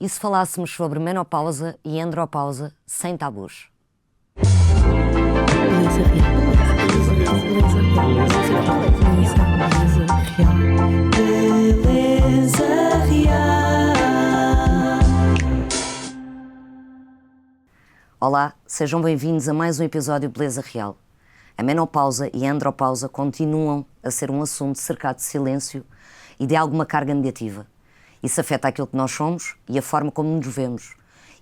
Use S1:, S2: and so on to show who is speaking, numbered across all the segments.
S1: E se falássemos sobre menopausa e andropausa sem tabus? Olá, sejam bem-vindos a mais um episódio de Beleza Real. A menopausa e a andropausa continuam a ser um assunto cercado de silêncio e de alguma carga negativa. Isso afeta aquilo que nós somos e a forma como nos vemos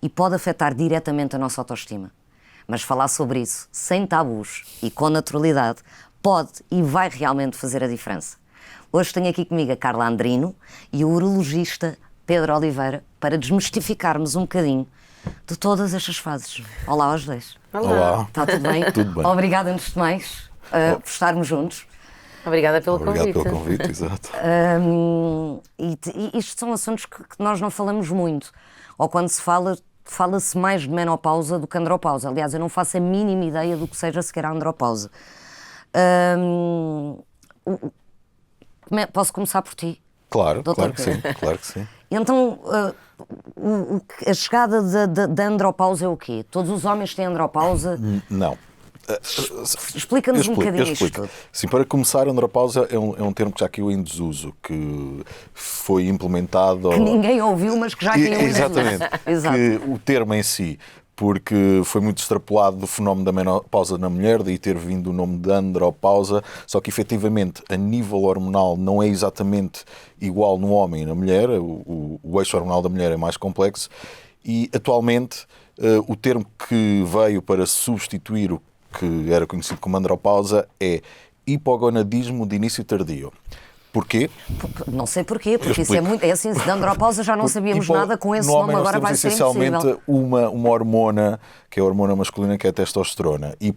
S1: e pode afetar diretamente a nossa autoestima. Mas falar sobre isso sem tabus e com naturalidade pode e vai realmente fazer a diferença. Hoje tenho aqui comigo a Carla Andrino e o urologista Pedro Oliveira para desmistificarmos um bocadinho de todas estas fases. Olá aos dois.
S2: Olá.
S1: Está tudo bem?
S2: Tudo bem.
S1: Obrigada antes de mais por estarmos juntos.
S3: Obrigada pelo convite.
S2: Obrigado pelo convite, exato.
S1: E isto são assuntos que nós não falamos muito. Ou quando se fala, fala-se mais de menopausa do que andropausa. Aliás, eu não faço a mínima ideia do que seja sequer a andropausa. Posso começar por ti?
S2: Claro,
S1: Doutor
S2: claro que sim,
S1: Pedro.
S2: claro que sim.
S1: Então, a chegada da andropausa é o quê? Todos os homens têm andropausa?
S2: Não.
S1: Explica-nos um bocadinho isto
S2: explico.
S1: tudo.
S2: Sim, para começar, andropausa é um termo que já caiu em desuso, que foi implementado...
S1: Que ninguém ouviu, mas que já caiu em desuso.
S2: Exatamente.
S1: Exato.
S2: Que o termo em si, porque foi muito extrapolado do fenómeno da menopausa na mulher, daí ter vindo o nome de andropausa, só que efetivamente a nível hormonal não é exatamente igual no homem e na mulher, o eixo hormonal da mulher é mais complexo e atualmente o termo que veio para substituir o que era conhecido como andropausa é hipogonadismo de início tardio. Porquê?
S1: Não sei porquê, porque isso é muito... É assim, de andropausa já não sabíamos nada, com esse
S2: no
S1: nome
S2: homem
S1: agora vai
S2: nós
S1: ser
S2: temos
S1: impossível.
S2: essencialmente uma hormona, que é a hormona masculina, que é a testosterona. E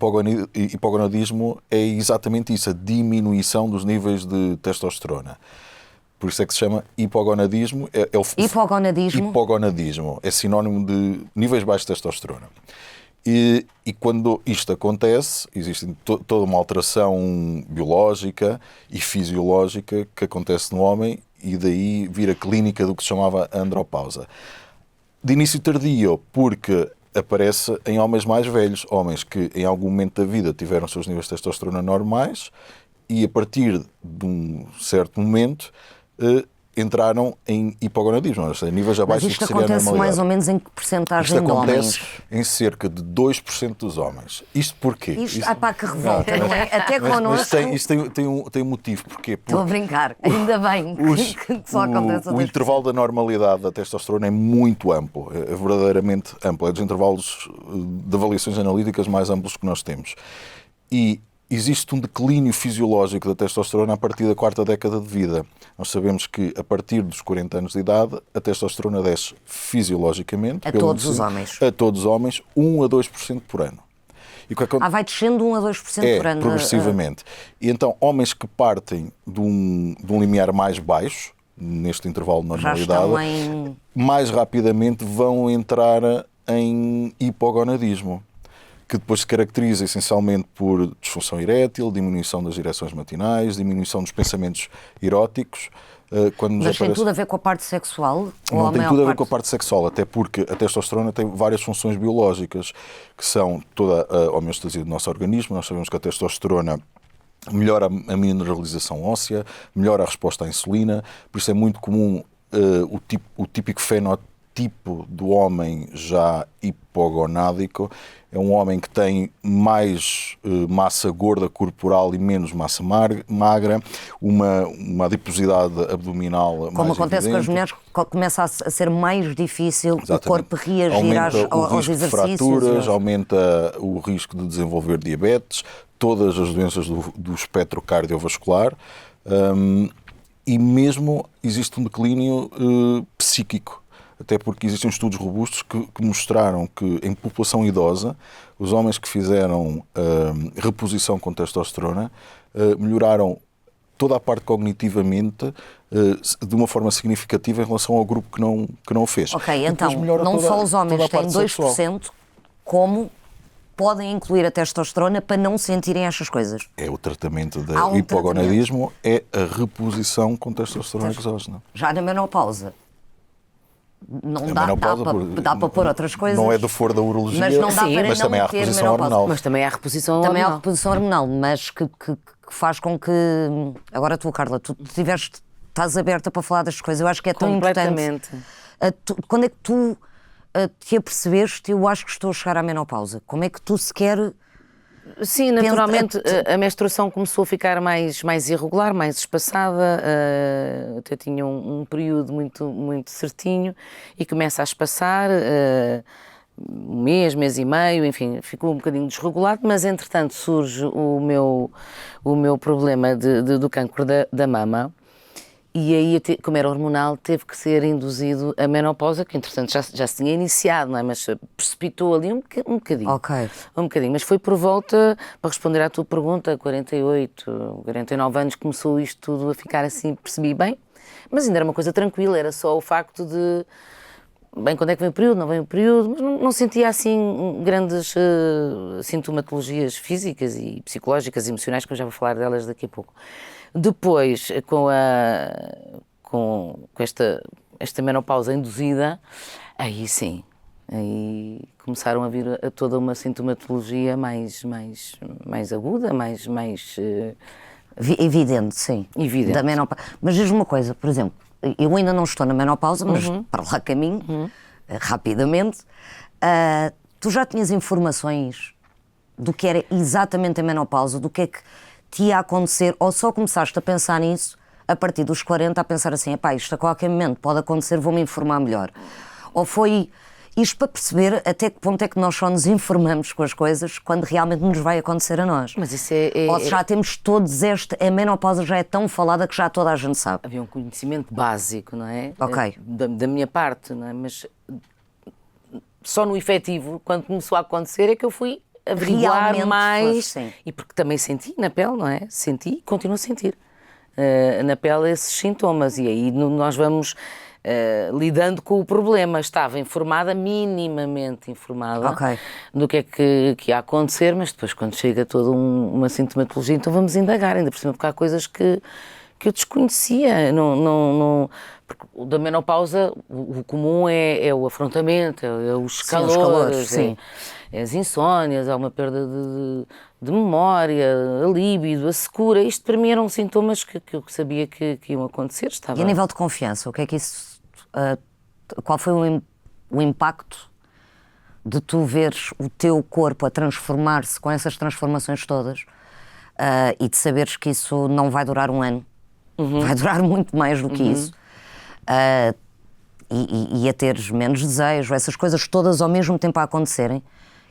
S2: hipogonadismo é exatamente isso, a diminuição dos níveis de testosterona. Por isso é que se chama hipogonadismo.
S1: Hipogonadismo?
S2: Hipogonadismo é sinónimo de níveis baixos de testosterona. E quando isto acontece, existe toda uma alteração biológica e fisiológica que acontece no homem e daí vir a clínica do que se chamava andropausa. De início tardio, porque aparece em homens mais velhos, homens que em algum momento da vida tiveram os seus níveis de testosterona normais e a partir de um certo momento entraram em hipogonadismo, ou seja, níveis abaixo do que
S1: Mas isto
S2: seria a
S1: acontece
S2: normalidade.
S1: mais ou menos em que porcentagem
S2: Isto
S1: de
S2: acontece
S1: homens?
S2: em cerca de 2% dos homens. Isto porquê?
S1: Pá, que revolta, não é? Até connosco...
S2: Mas isto tem um motivo. Porquê?
S1: Estou a brincar, ainda bem que só acontece a
S2: o
S1: 2%.
S2: intervalo da normalidade da testosterona é muito amplo, é verdadeiramente amplo. É dos intervalos de avaliações analíticas mais amplos que nós temos. E existe um declínio fisiológico da testosterona a partir da 4ª década de vida. Nós sabemos que a partir dos 40 anos de idade a testosterona desce fisiologicamente.
S1: A todos os homens.
S2: A todos os homens, 1 a 2% por ano. E
S1: vai descendo 1 a 2% por ano.
S2: Progressivamente. E então, homens que partem de um limiar mais baixo, neste intervalo de normalidade, mais rapidamente vão entrar em hipogonadismo, que depois se caracteriza essencialmente por disfunção erétil, diminuição das ereções matinais, diminuição dos pensamentos eróticos.
S1: Mas tem tudo a ver com a parte sexual?
S2: Não tem tudo a ver com a parte sexual, até porque a testosterona tem várias funções biológicas, que são toda a homeostasia do nosso organismo. Nós sabemos que a testosterona melhora a mineralização óssea, melhora a resposta à insulina, por isso é muito comum o típico fenotipo do homem já hipogonádico. É um homem que tem mais massa gorda corporal e menos massa magra, uma adiposidade abdominal mais
S1: Como acontece
S2: evidente.
S1: com as mulheres, começa a ser mais difícil
S2: Exatamente.
S1: o corpo reagir
S2: aumenta
S1: aos
S2: risco
S1: exercícios.
S2: De fraturas, aumenta o risco de desenvolver diabetes, todas as doenças do espectro cardiovascular e mesmo existe um declínio psíquico. Até porque existem estudos robustos que mostraram que em população idosa, os homens que fizeram reposição com testosterona melhoraram toda a parte cognitivamente de uma forma significativa em relação ao grupo que não o fez.
S1: Ok, então, não só os homens têm 2%, como podem incluir a testosterona para não sentirem estas coisas.
S2: É o tratamento do hipogonadismo, é a reposição com testosterona exógena.
S1: Já na menopausa, Não
S2: A
S1: dá,
S2: menopausa,
S1: dá para pôr outras coisas.
S2: Não é do foro da urologia,
S1: mas não dá
S3: Sim,
S1: para
S2: mas
S1: não
S2: também há
S1: ter
S2: reposição
S1: menopausa.
S2: hormonal.
S3: Mas também há reposição
S1: Também há
S3: hormonal.
S1: reposição hormonal, mas que faz com que... Agora tu, Carla, tu estás aberta para falar das coisas. Eu acho que é tão
S3: Completamente.
S1: importante. Quando é que tu te apercebeste? Eu acho que estou a chegar à menopausa. Como é que tu sequer...
S3: Sim, naturalmente a menstruação começou a ficar mais irregular, mais espaçada, até tinha um período muito certinho e começa a espaçar, um mês e meio, enfim, ficou um bocadinho desregulado, mas entretanto surge o meu problema do cancro da mama. E aí, como era hormonal, teve que ser induzido a menopausa, que entretanto já se tinha iniciado, não é? Mas precipitou ali um bocadinho.
S1: Ok.
S3: Um bocadinho, mas foi por volta, para responder à tua pergunta, 48, 49 anos começou isto tudo a ficar assim, percebi bem, mas ainda era uma coisa tranquila, era só o facto de, bem, quando é que vem o período, não vem o período, mas não sentia assim grandes sintomatologias físicas e psicológicas e emocionais, que eu já vou falar delas daqui a pouco. Depois, com esta menopausa induzida, aí sim, aí começaram a vir a toda uma sintomatologia mais aguda, mais
S1: Evidente, sim.
S3: Evidente.
S1: Da menopausa. Mas diz-me uma coisa, por exemplo, eu ainda não estou na menopausa, mas para lá caminho, rapidamente. Tu já tinhas informações do que era exatamente a menopausa, do que é que te ia acontecer, ou só começaste a pensar nisso a partir dos 40, a pensar assim, epá, isto a qualquer momento pode acontecer, vou-me informar melhor? Ou foi isto para perceber até que ponto é que nós só nos informamos com as coisas quando realmente nos vai acontecer a nós?
S3: Mas isso
S1: Ou se já temos todos a menopausa já é tão falada que já toda a gente sabe.
S3: havia um conhecimento básico, não é?
S1: Ok.
S3: Da minha parte, não é? Mas só no efetivo, quando começou a acontecer, é que eu fui averiguar
S1: Realmente
S3: mais.
S1: foste, sim.
S3: E porque também senti na pele, não é? Senti e continuo a sentir na pele esses sintomas. E aí nós vamos lidando com o problema. Estava informada, minimamente informada,
S1: Ok.
S3: do que é que ia acontecer, mas depois quando chega toda uma sintomatologia, então vamos indagar, ainda por cima, porque há coisas que eu desconhecia. Porque o da menopausa, o comum é o afrontamento, é os calores,
S1: sim.
S3: é as insónias, há uma perda de memória, a líbido, a secura. Isto para mim eram sintomas que eu sabia que iam acontecer.
S1: E a nível de confiança, o que é que isso... qual foi o impacto de tu veres o teu corpo a transformar-se com essas transformações todas e de saberes que isso não vai durar um ano, vai durar muito mais do que isso, e a teres menos desejo, essas coisas todas ao mesmo tempo a acontecerem,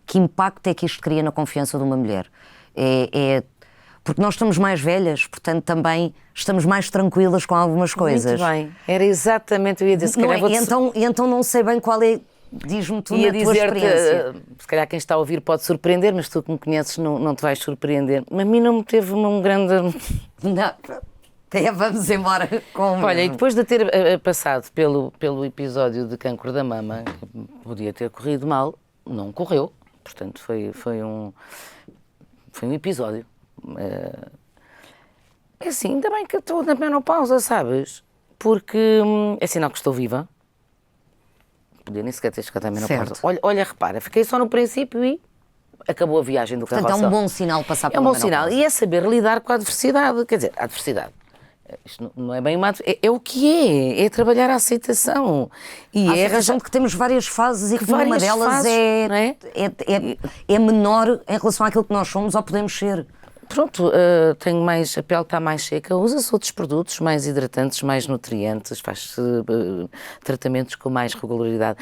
S1: que impacto é que isto cria na confiança de uma mulher? Porque nós estamos mais velhas, portanto também estamos mais tranquilas com algumas coisas.
S3: Muito bem, era exatamente, eu ia dizer, se
S1: Não
S3: calhar
S1: é? Então não sei bem qual é, diz-me tu na tua experiência.
S3: Se calhar quem está a ouvir pode surpreender, mas tu que me conheces não te vais surpreender. Mas a mim não me teve um grande...
S1: Não, vamos embora com...
S3: Olha, e depois de ter passado pelo episódio de cancro da mama, que podia ter corrido mal, não correu. Portanto, foi um episódio. É assim, ainda bem que eu estou na menopausa, sabes? Porque é sinal que estou viva. Podia nem sequer ter chegado à menopausa.
S1: Certo.
S3: Olha, repara, fiquei só no princípio e acabou a viagem do carrossel.
S1: Portanto, é um bom sinal passar
S3: É
S1: pela
S3: um bom
S1: menopausa.
S3: sinal. E é saber lidar com a adversidade. Quer dizer, a adversidade. Isto não é bem uma... É o que é. É trabalhar a aceitação. E
S1: Há
S3: é
S1: a sensação de que temos várias fases e que uma
S3: várias
S1: delas
S3: fases, não é?
S1: é menor em relação àquilo que nós somos ou podemos ser.
S3: Pronto, tenho mais, a pele está mais seca, usa-se outros produtos mais hidratantes, mais nutrientes, faz-se tratamentos com mais regularidade,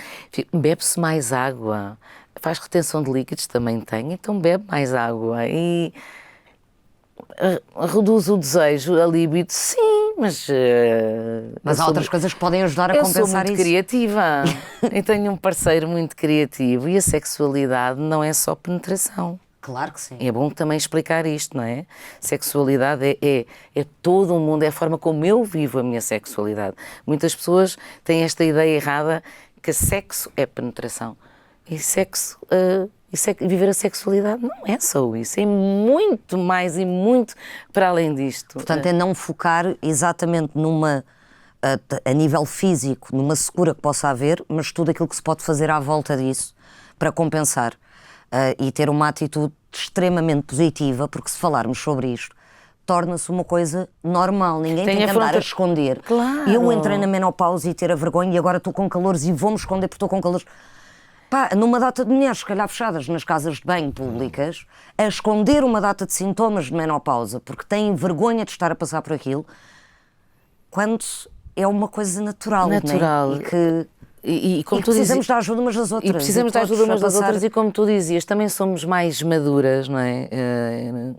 S3: bebe-se mais água, faz retenção de líquidos, também tem, então bebe mais água e reduz o desejo, a libido, sim, mas
S1: Há outras coisas que podem ajudar a
S3: eu
S1: compensar
S3: sou muito
S1: isso.
S3: criativa, eu tenho um parceiro muito criativo e a sexualidade não é só penetração.
S1: Claro que sim.
S3: É bom também explicar isto, não é? Sexualidade é todo um mundo, é a forma como eu vivo a minha sexualidade. Muitas pessoas têm esta ideia errada que sexo é penetração. E viver a sexualidade não é só isso, é muito mais e muito para além disto.
S1: Portanto, é não focar exatamente numa a nível físico, numa secura que possa haver, mas tudo aquilo que se pode fazer à volta disso para compensar e ter uma atitude extremamente positiva, porque se falarmos sobre isto, torna-se uma coisa normal, ninguém tem que andar a esconder.
S3: Claro.
S1: Eu entrei na menopausa e ter a vergonha e agora estou com calores e vou-me esconder porque estou com calores. Pá, numa data de mulheres, se calhar fechadas nas casas de banho públicas, a esconder uma data de sintomas de menopausa porque têm vergonha de estar a passar por aquilo, quando é uma coisa natural.
S3: Natural.
S1: Né? E
S3: como
S1: e
S3: tu
S1: precisamos da ajuda umas das outras.
S3: E precisamos da ajuda umas das outras, e como tu dizias, também somos mais maduras, não é?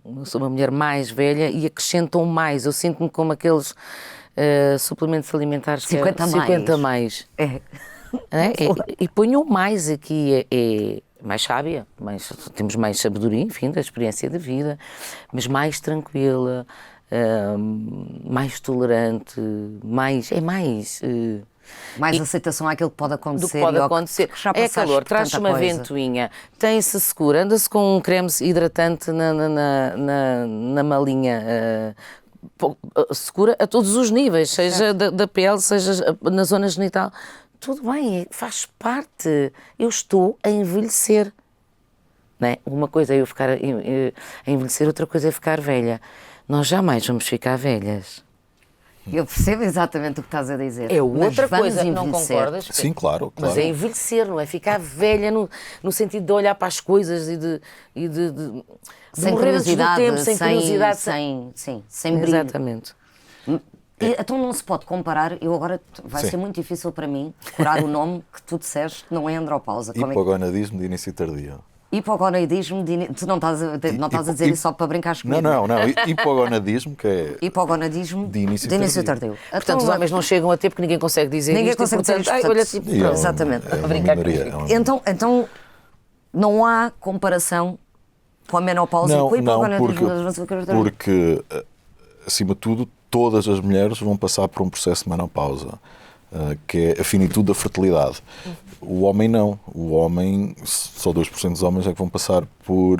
S3: Eu sou uma mulher mais velha e acrescentam mais. Eu sinto-me como aqueles suplementos alimentares
S1: 50
S3: que é 50 mais.
S1: É.
S3: E ponham mais aqui, mais sábia, temos mais sabedoria, enfim, da experiência de vida, mas mais tranquila, mais tolerante, mais
S1: aceitação àquilo que pode acontecer.
S3: Do que pode acontecer. É calor, traz-se uma ventoinha, tem-se segura, anda-se com um creme hidratante na malinha, segura a todos os níveis, seja da pele, seja na zona genital. Tudo bem, faz parte. Eu estou a envelhecer. Não é? Uma coisa é eu ficar a envelhecer, outra coisa é ficar velha. Nós jamais vamos ficar velhas.
S1: Eu percebo exatamente o que estás a dizer.
S3: É outra coisa, não concordas?
S2: Sim, claro.
S3: Mas é envelhecer, não é ficar velha no sentido de olhar para as coisas e de
S1: sem
S3: morrer antes do
S1: curiosidade,
S3: tempo, sem curiosidade.
S1: Sem brilho.
S3: Exatamente.
S1: Então não se pode comparar, vai ser muito difícil para mim decorar o nome que tu disseste, não é andropausa.
S2: Hipogonadismo de início tardio.
S1: Hipogonadismo, tu não estás a dizer isso só para brincar comigo.
S2: Não. Hipogonadismo, que é...
S1: Hipogonadismo
S2: de início tardio.
S3: Portanto, os homens não chegam a ter porque ninguém consegue dizer
S1: ninguém
S3: isto.
S1: Consegue dizer isto.
S3: Olha,
S1: exatamente.
S2: É uma minoria.
S1: Então, não há comparação com a menopausa e com o hipogonadismo.
S2: Porque, acima de tudo, todas as mulheres vão passar por um processo de menopausa, que é a finitude da fertilidade. O homem não. O homem, só 2% dos homens é que vão passar por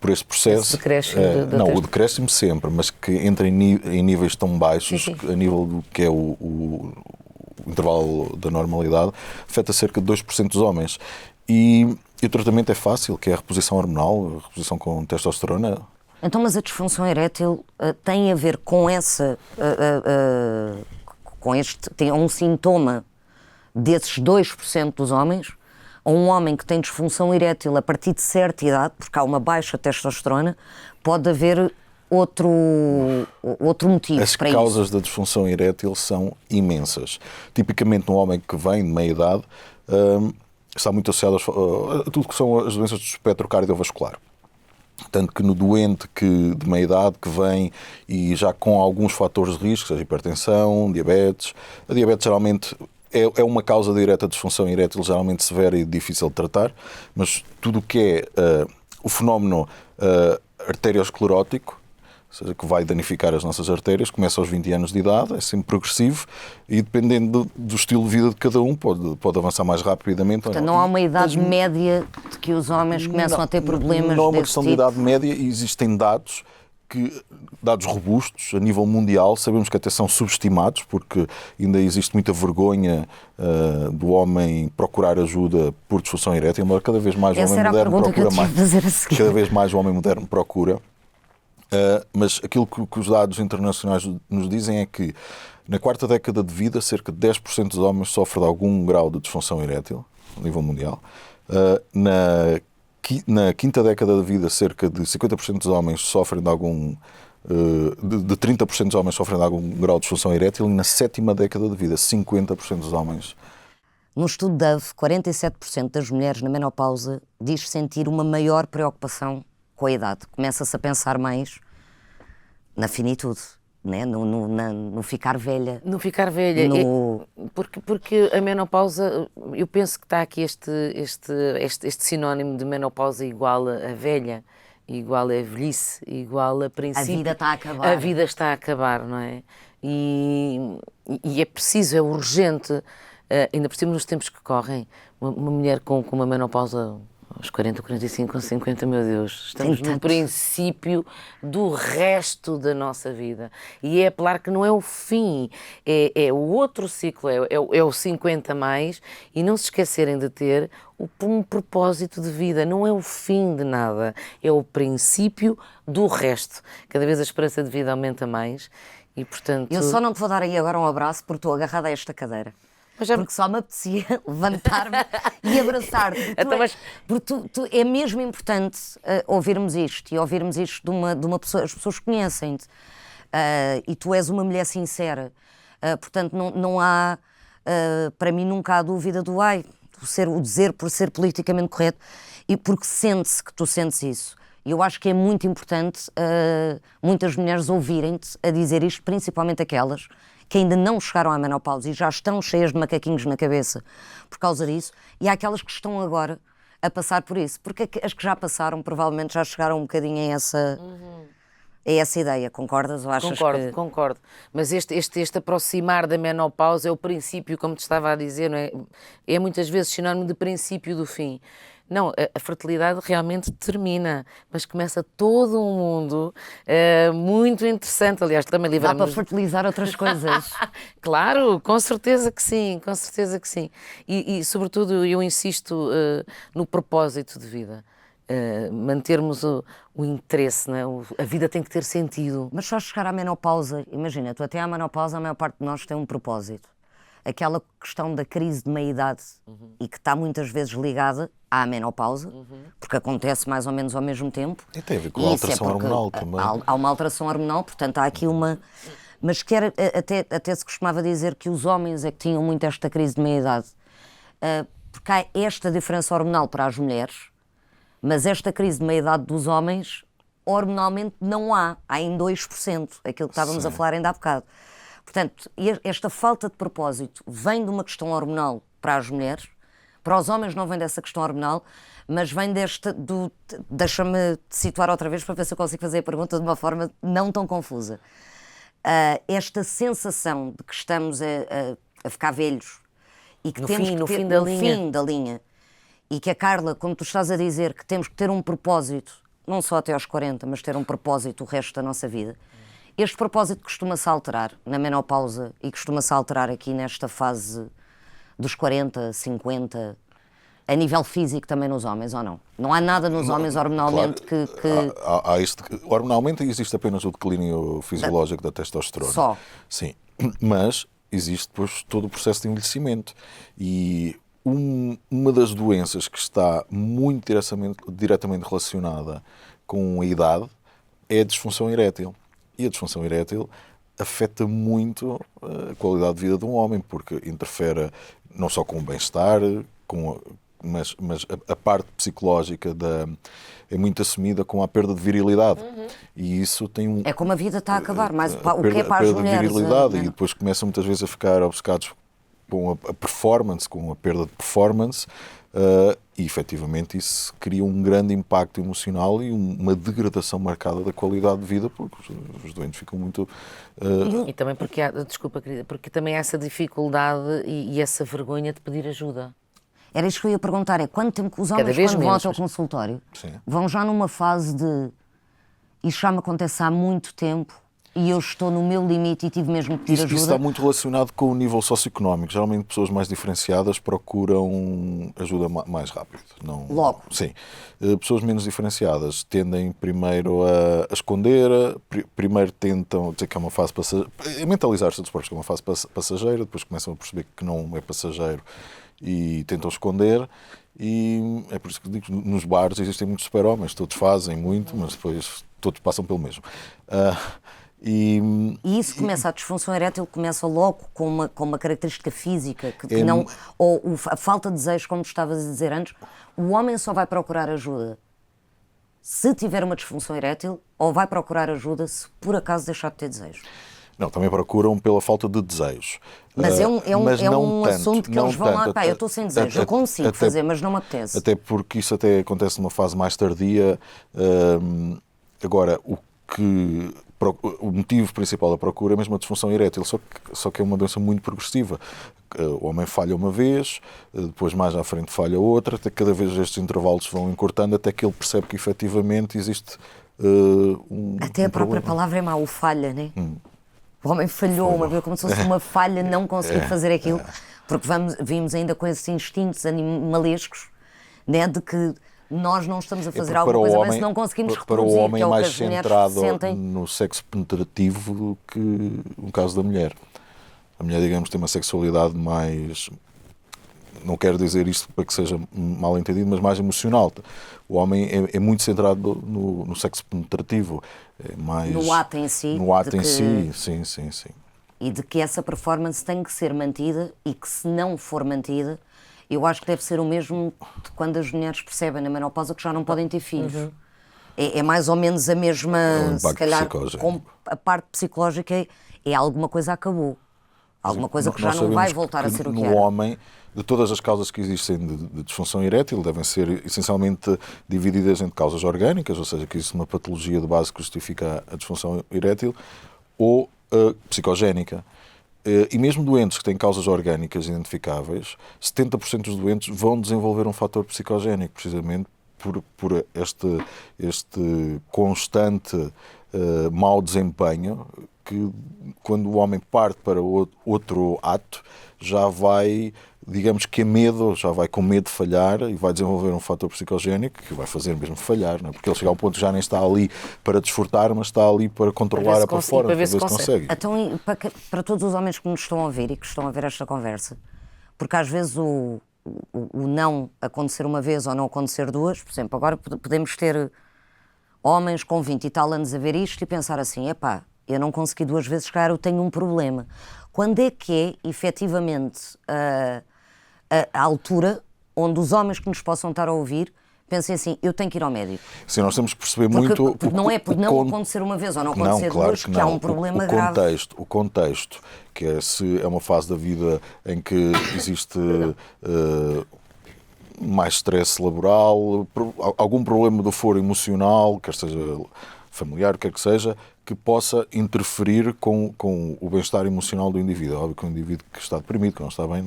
S2: esse processo.
S3: Esse decréscimo
S2: o decréscimo sempre, mas que entra em níveis tão baixos, a nível do que é o intervalo da normalidade, afeta cerca de 2% dos homens. E o tratamento é fácil, que é a reposição hormonal, a reposição com testosterona.
S1: Então, mas a disfunção erétil tem a ver com tem um sintoma desses 2% dos homens, ou um homem que tem disfunção erétil a partir de certa idade, porque há uma baixa testosterona, pode haver outro motivo para isso.
S2: As causas da disfunção erétil são imensas. Tipicamente, um homem que vem de meia idade está muito associado a tudo que são as doenças do espectro cardiovascular. Tanto que no doente de meia idade que vem e já com alguns fatores de risco, seja hipertensão, diabetes. A diabetes geralmente é uma causa direta de disfunção erétil, geralmente severa e difícil de tratar, mas tudo o que é o fenómeno arteriosclerótico, ou seja, que vai danificar as nossas artérias, começa aos 20 anos de idade, é sempre progressivo e dependendo do estilo de vida de cada um pode avançar mais rapidamente.
S1: Portanto, não há uma idade média de que os homens começam a ter problemas
S2: Não há uma
S1: desse
S2: questão
S1: tipo.
S2: de idade média e existem dados robustos a nível mundial. Sabemos que até são subestimados porque ainda existe muita vergonha do homem procurar ajuda por disfunção erétil, mas cada vez mais o homem moderno procura mais. Cada vez mais o homem moderno procura. Mas aquilo que os dados internacionais nos dizem é que na quarta década de vida cerca de 10% dos homens sofrem de algum grau de disfunção erétil a nível mundial. Na quinta década de vida cerca de 50% dos homens sofrem de 30% dos homens sofrem de algum grau de disfunção erétil e na sétima década de vida 50% dos homens.
S1: Num estudo Dove, 47% das mulheres na menopausa diz sentir uma maior preocupação com a idade. Começa-se a pensar mais na finitude, né? no ficar velha.
S3: No ficar velha. Porque a menopausa, eu penso que está aqui este sinónimo de menopausa igual a velha, igual a velhice, igual a princípio.
S1: A vida está a acabar.
S3: A vida está a acabar, não é? E é preciso, é urgente, ainda por cima nos tempos que correm, uma mulher com uma menopausa Aos 40, 45, com 50, meu Deus, estamos
S1: Tem
S3: no
S1: tanto.
S3: princípio do resto da nossa vida. E é apelar que não é o fim, é o outro ciclo, é o 50 mais, e não se esquecerem de ter um propósito de vida. Não é o fim de nada, é o princípio do resto. Cada vez a esperança de vida aumenta mais e, portanto...
S1: Eu só não te vou dar aí agora um abraço porque estou agarrada a esta cadeira.
S3: Mas já-
S1: Porque só me apetecia levantar-me e abraçar-te. Porque,
S3: Então, mas-
S1: é mesmo importante ouvirmos isto e ouvirmos isto de uma pessoa, as pessoas conhecem-te. E tu és uma mulher sincera. Portanto, não há, para mim, nunca há dúvida do o dizer por ser politicamente correto e porque sente-se que tu sentes isso. E eu acho que é muito importante muitas mulheres ouvirem-te a dizer isto, principalmente aquelas que ainda não chegaram à menopausa e já estão cheias de macaquinhos na cabeça por causa disso, e há aquelas que estão agora a passar por isso, porque as que já passaram provavelmente já chegaram um bocadinho a essa ideia, concordas ou achas que...
S3: Concordo. Mas este aproximar da menopausa é o princípio, como te estava a dizer, não é? É muitas vezes sinónimo de princípio do fim. Não, a fertilidade realmente termina, mas começa todo um mundo muito interessante. Aliás, também
S1: Dá para
S3: livramos...
S1: fertilizar outras coisas.
S3: Claro, com certeza que sim, com certeza que sim. E sobretudo, eu insisto no propósito de vida. Mantermos o interesse, não é? A vida tem que ter sentido.
S1: Mas só chegar à menopausa, imagina, tu até à menopausa a maior parte de nós tem um propósito. Aquela questão da crise de meia-idade e que está muitas vezes ligada à menopausa, porque acontece mais ou menos ao mesmo tempo.
S2: E tem a ver com a
S1: E isso
S2: alteração
S1: porque
S2: hormonal também.
S1: Há uma alteração hormonal, portanto há aqui uma... Mas que era, até se costumava dizer que os homens é que tinham muito esta crise de meia-idade, porque há esta diferença hormonal para as mulheres, mas esta crise de meia-idade dos homens, hormonalmente não há em 2%, aquilo que estávamos a falar ainda há bocado. Portanto, esta falta de propósito vem de uma questão hormonal para as mulheres, para os homens não vem dessa questão hormonal, mas vem deixa-me situar outra vez para ver se eu consigo fazer a pergunta de uma forma não tão confusa. Esta sensação de que estamos a ficar velhos e que
S3: No
S1: temos
S3: fim-
S1: que
S3: no
S1: ter,
S3: fim da
S1: no
S3: linha.
S1: fim da linha, e que a Carla, como tu estás a dizer, que temos que ter um propósito, não só até aos 40, mas ter um propósito o resto da nossa vida. Este propósito costuma-se alterar na menopausa e costuma-se alterar aqui nesta fase dos 40, 50, a nível físico também nos homens, ou não? Não há nada nos homens hormonalmente
S2: Claro,
S1: que...
S2: há hormonalmente existe apenas o declínio fisiológico da testosterona.
S1: Só.
S2: Sim, mas existe depois todo o processo de envelhecimento e uma das doenças que está muito diretamente relacionada com a idade é a disfunção erétil. E a disfunção erétil afeta muito a qualidade de vida de um homem, porque interfere não só com o bem-estar, mas a parte psicológica é muito assumida com a perda de virilidade. E isso tem um...
S1: É como a vida está a acabar, mas o que
S2: perda,
S1: é para as
S2: perda
S1: mulheres?
S2: de virilidade, e depois começam muitas vezes a ficar obcecados com a performance, com a perda de performance, e efetivamente isso cria um grande impacto emocional e uma degradação marcada da qualidade de vida, porque os doentes ficam muito...
S3: E também porque desculpa, querida, porque também há essa dificuldade e essa vergonha de pedir ajuda.
S1: Era isto que eu ia perguntar, é quanto tempo que os
S3: Cada
S1: homens,
S3: vez
S1: quando vão ao
S3: menos,
S1: teu
S3: mas-
S1: consultório,
S2: Sim.
S1: vão já numa fase de isto já me acontece há muito tempo e eu estou no meu limite e tive mesmo que pedir
S2: Isso
S1: ajuda?
S2: está muito relacionado com o nível socioeconómico. Geralmente pessoas mais diferenciadas procuram ajuda mais rápido. Não...
S1: Logo.
S2: Sim. Pessoas menos diferenciadas tendem primeiro a esconder, primeiro tentam dizer que é uma fase passageira, mentalizar-se dos próprios que é uma fase passageira, depois começam a perceber que não é passageiro e tentam esconder. E é por isso que digo, nos bares existem muitos super-homens, todos fazem muito, mas depois todos passam pelo mesmo.
S1: E isso começa, a disfunção erétil começa logo com uma característica física, que não, a falta de desejo, como tu estavas a dizer antes. O homem só vai procurar ajuda se tiver uma disfunção erétil, ou vai procurar ajuda se por acaso deixar de ter desejo.
S2: Não, também procuram pela falta de desejos.
S1: Mas é
S2: mas não
S1: um
S2: tanto,
S1: assunto que
S2: não
S1: eles vão lá,
S2: tanto,
S1: pá, eu estou sem desejo, eu consigo fazer, mas não me apetece.
S2: Até porque isso até acontece numa fase mais tardia. Agora, o que o motivo principal da procura é mesmo a disfunção erétil, só que é uma doença muito progressiva. O homem falha uma vez, depois mais à frente falha outra, até cada vez estes intervalos vão encurtando até que ele percebe que efetivamente existe
S1: Até a própria palavra é má, o falha, né? O homem falhou uma vez, como se fosse uma falha não conseguir fazer aquilo, porque vimos ainda com esses instintos animalescos, né, de que nós não estamos a fazer alguma coisa, mas não conseguimos reproduzir.
S2: Para o homem
S1: que
S2: é
S1: o
S2: mais
S1: que as mulheres
S2: centrado
S1: sentem.
S2: no sexo penetrativo do que no caso da mulher. A mulher, digamos, tem uma sexualidade mais... Não quero dizer isto para que seja mal entendido, mas mais emocional. O homem é muito centrado no sexo penetrativo. É mais,
S1: no ato em si.
S2: No ato em si, sim.
S1: E de que essa performance tem que ser mantida e que, se não for mantida, eu acho que deve ser o mesmo de quando as mulheres percebem na menopausa que já não podem ter filhos. É mais ou menos a mesma, se calhar, com a parte psicológica é alguma coisa acabou. Alguma coisa que já não vai voltar a ser o que era.
S2: No homem, de todas as causas que existem de disfunção erétil, devem ser essencialmente divididas entre causas orgânicas, ou seja, que existe uma patologia de base que justifica a disfunção erétil, ou psicogénica. E mesmo doentes que têm causas orgânicas identificáveis, 70% dos doentes vão desenvolver um fator psicogénico, precisamente por este constante mau desempenho, que quando o homem parte para outro ato, já vai, digamos que a medo, já vai com medo de falhar e vai desenvolver um fator psicogénico que vai fazer mesmo falhar, não é? Porque ele chega ao ponto que já nem está ali para desfrutar, mas está ali para controlar a performance, para ver se consegue.
S1: Então, para todos os homens que nos estão a ouvir e que estão a ver esta conversa, porque às vezes o não acontecer uma vez ou não acontecer duas, por exemplo, agora podemos ter homens com 20 e tal anos a ver isto e pensar assim, epá, eu não consegui duas vezes, claro, eu tenho um problema. Quando é que é, efetivamente, a altura onde os homens que nos possam estar a ouvir pensem assim, eu tenho que ir ao médico?
S2: Sim, nós temos que perceber muito...
S1: Porque não é por não acontecer uma vez ou não acontecer duas que há um problema grave.
S2: O contexto, que é se é uma fase da vida em que existe mais stress laboral, algum problema do foro emocional, quer seja familiar, quer que seja, que possa interferir com o bem-estar emocional do indivíduo. É óbvio que um indivíduo que está deprimido, que não está bem,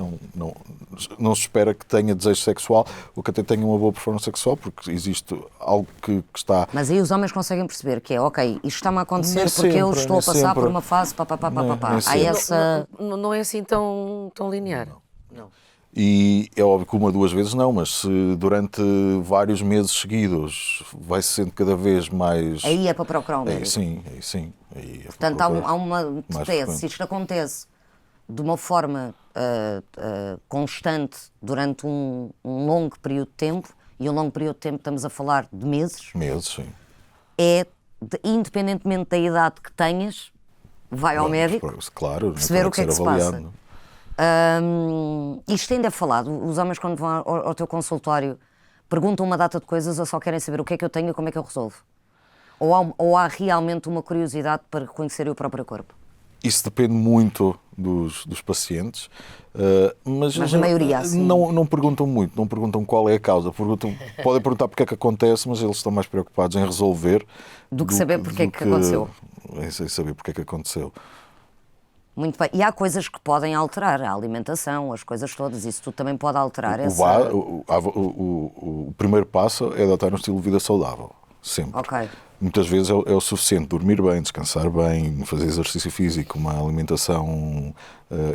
S2: não se espera que tenha desejo sexual ou que até tenha uma boa performance sexual, porque existe algo que está...
S1: Mas aí os homens conseguem perceber que é, ok, isto está-me a acontecer porque eu estou a passar por uma fase, Há essa...
S3: Não é assim tão linear. Não.
S2: E é óbvio que uma ou duas vezes não, mas se durante vários meses seguidos vai sendo cada vez mais...
S1: Aí é para procurar um médico.
S2: Aí sim.
S1: Portanto, há uma tese, se isto acontece de uma forma constante durante um longo período de tempo, e um longo período de tempo estamos a falar de meses...
S2: Meses, sim.
S1: Independentemente da idade que tenhas, vai ao médico,
S2: claro,
S1: perceber o que é que se passa. Isto ainda é falado. Os homens, quando vão ao teu consultório, perguntam uma data de coisas ou só querem saber o que é que eu tenho e como é que eu resolvo? Ou há realmente uma curiosidade para reconhecer o próprio corpo?
S2: Isso depende muito dos pacientes, mas
S1: a maioria, assim...
S2: não perguntam muito, não perguntam qual é a causa. Podem perguntar porque é que acontece, mas eles estão mais preocupados em resolver
S1: do que saber porque é que aconteceu.
S2: Em saber porque é que aconteceu.
S1: Muito bem. E há coisas que podem alterar, a alimentação, as coisas todas, isso tudo também pode alterar.
S2: O primeiro passo é adotar um estilo de vida saudável, sempre.
S1: Okay.
S2: Muitas vezes é o suficiente dormir bem, descansar bem, fazer exercício físico, uma alimentação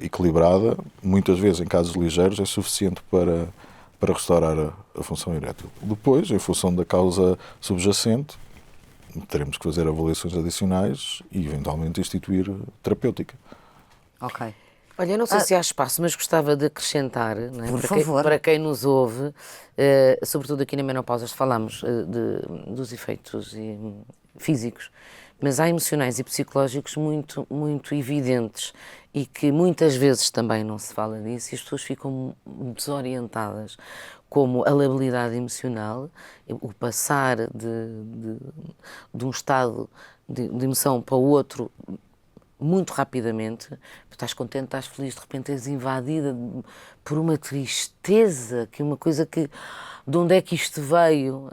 S2: equilibrada. Muitas vezes, em casos ligeiros, é suficiente para restaurar a função erétil. Depois, em função da causa subjacente, teremos que fazer avaliações adicionais e, eventualmente, instituir terapêutica.
S1: Ok.
S3: Olha, eu não sei se há espaço, mas gostava de acrescentar, não é?
S1: Por favor.
S3: Para quem nos ouve, sobretudo aqui na menopausa, falamos dos efeitos físicos, mas há emocionais e psicológicos muito, muito evidentes e que muitas vezes também não se fala disso e as pessoas ficam desorientadas, como a labilidade emocional, o passar de um estado de emoção para o outro muito rapidamente. Estás contente, estás feliz, de repente és invadida por uma tristeza, que uma coisa que... De onde é que isto veio?